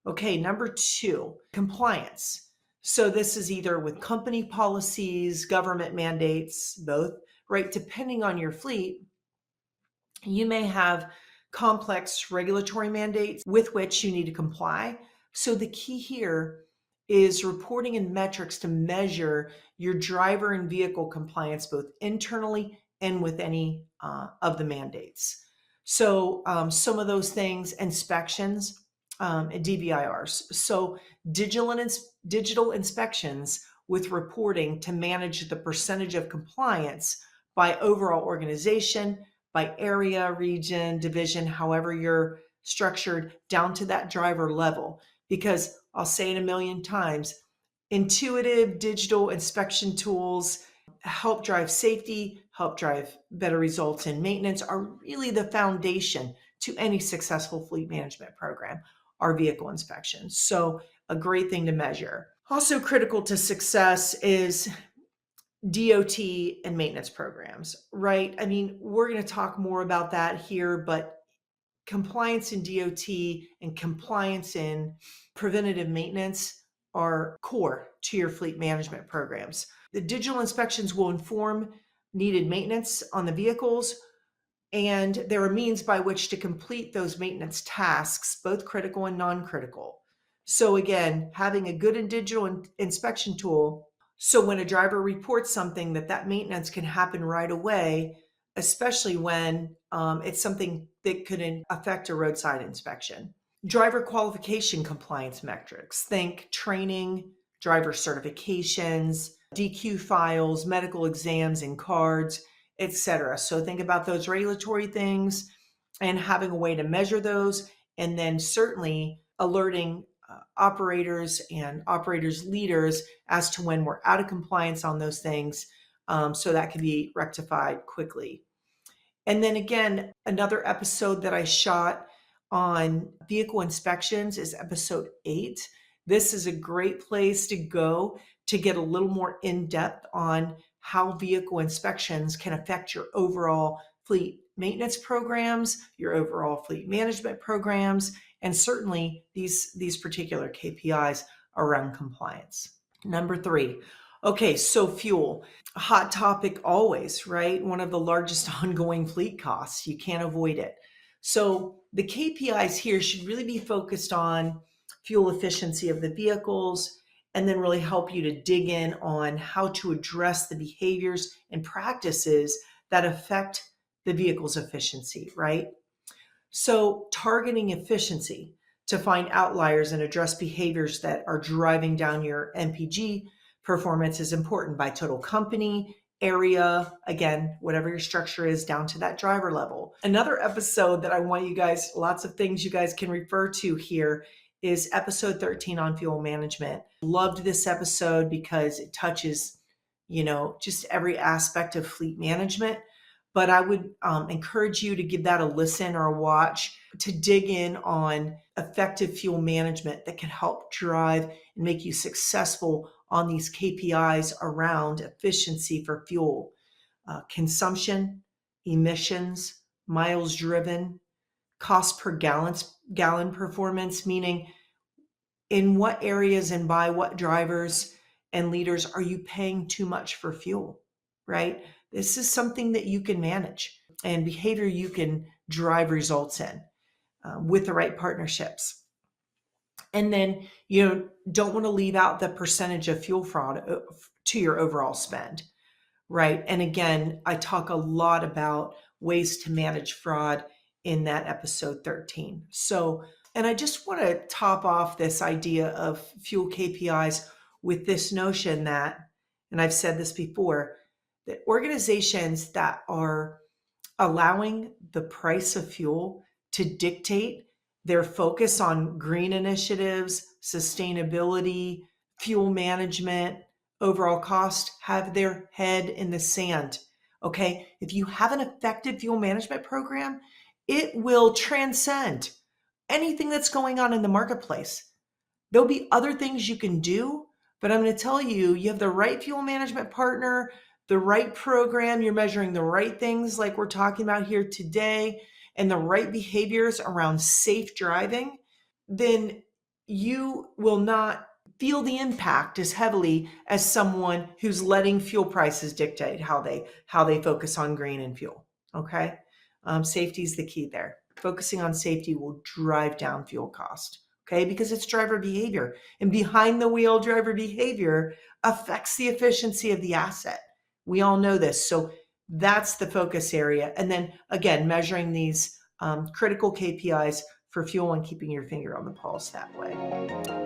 Okay, number two, compliance. So this is either with company policies, government mandates, both, right? Depending on your fleet, you may have complex regulatory mandates with which you need to comply. So the key here is reporting and metrics to measure your driver and vehicle compliance both internally and with any of the mandates. So some of those things, inspections, and DVIRs. So digital inspections with reporting to manage the percentage of compliance by overall organization, by area, region, division, however you're structured, down to that driver level. Because I'll say it a million times, intuitive digital inspection tools help drive safety, help drive better results in maintenance, are really the foundation to any successful fleet management program, our vehicle inspections. So a great thing to measure. Also critical to success is DOT and maintenance programs, right? I mean, we're going to talk more about that here, but compliance in DOT and compliance in preventative maintenance are core to your fleet management programs. The digital inspections will inform needed maintenance on the vehicles, and there are means by which to complete those maintenance tasks, both critical and non-critical. So again, having a good and digital inspection tool, so when a driver reports something, that maintenance can happen right away, especially when it's something that could affect a roadside inspection. Driver qualification compliance metrics. Think training, driver certifications, DQ files, medical exams and cards, etc. So think about those regulatory things and having a way to measure those, and then certainly alerting operators and operators leaders as to when we're out of compliance on those things, so that can be rectified quickly. And then again, another episode that I shot on vehicle inspections is episode 8. This is a great place to go to get a little more in depth on how vehicle inspections can affect your overall fleet maintenance programs, your overall fleet management programs, and certainly these particular KPIs around compliance. Number 3. Okay, so fuel, a hot topic always, right? One of the largest ongoing fleet costs. You can't avoid it. So the KPIs here should really be focused on fuel efficiency of the vehicles, and then really help you to dig in on how to address the behaviors and practices that affect the vehicle's efficiency, right? So targeting efficiency to find outliers and address behaviors that are driving down your MPG performance is important by total company, area, again, whatever your structure is, down to that driver level. Another episode that I want you guys, lots of things you guys can refer to here, is episode 13 on fuel management. Loved this episode because it touches, just every aspect of fleet management. But I would encourage you to give that a listen or a watch to dig in on effective fuel management that can help drive and make you successful on these KPIs around efficiency for fuel, consumption, emissions, miles driven, cost per gallon performance, meaning in what areas and by what drivers and leaders are you paying too much for fuel, right? This is something that you can manage and behavior you can drive results in with the right partnerships. And then, don't want to leave out the percentage of fuel fraud to your overall spend, right? And again, I talk a lot about ways to manage fraud in that episode 13. So, and I just want to top off this idea of fuel KPIs with this notion that, and I've said this before, that organizations that are allowing the price of fuel to dictate their focus on green initiatives, sustainability, fuel management, overall cost, have their head in the sand. Okay, if you have an effective fuel management program, it will transcend anything that's going on in the marketplace. There'll be other things you can do, but I'm going to tell you, you have the right fuel management partner, the right program, you're measuring the right things like we're talking about here today, and the right behaviors around safe driving, then you will not feel the impact as heavily as someone who's letting fuel prices dictate how they focus on green and fuel. Okay, safety is the key there. Focusing on safety will drive down fuel cost. Okay, because it's driver behavior, and behind the wheel driver behavior affects the efficiency of the asset. We all know this, so that's the focus area. And then again, measuring these critical KPIs for fuel and keeping your finger on the pulse that way.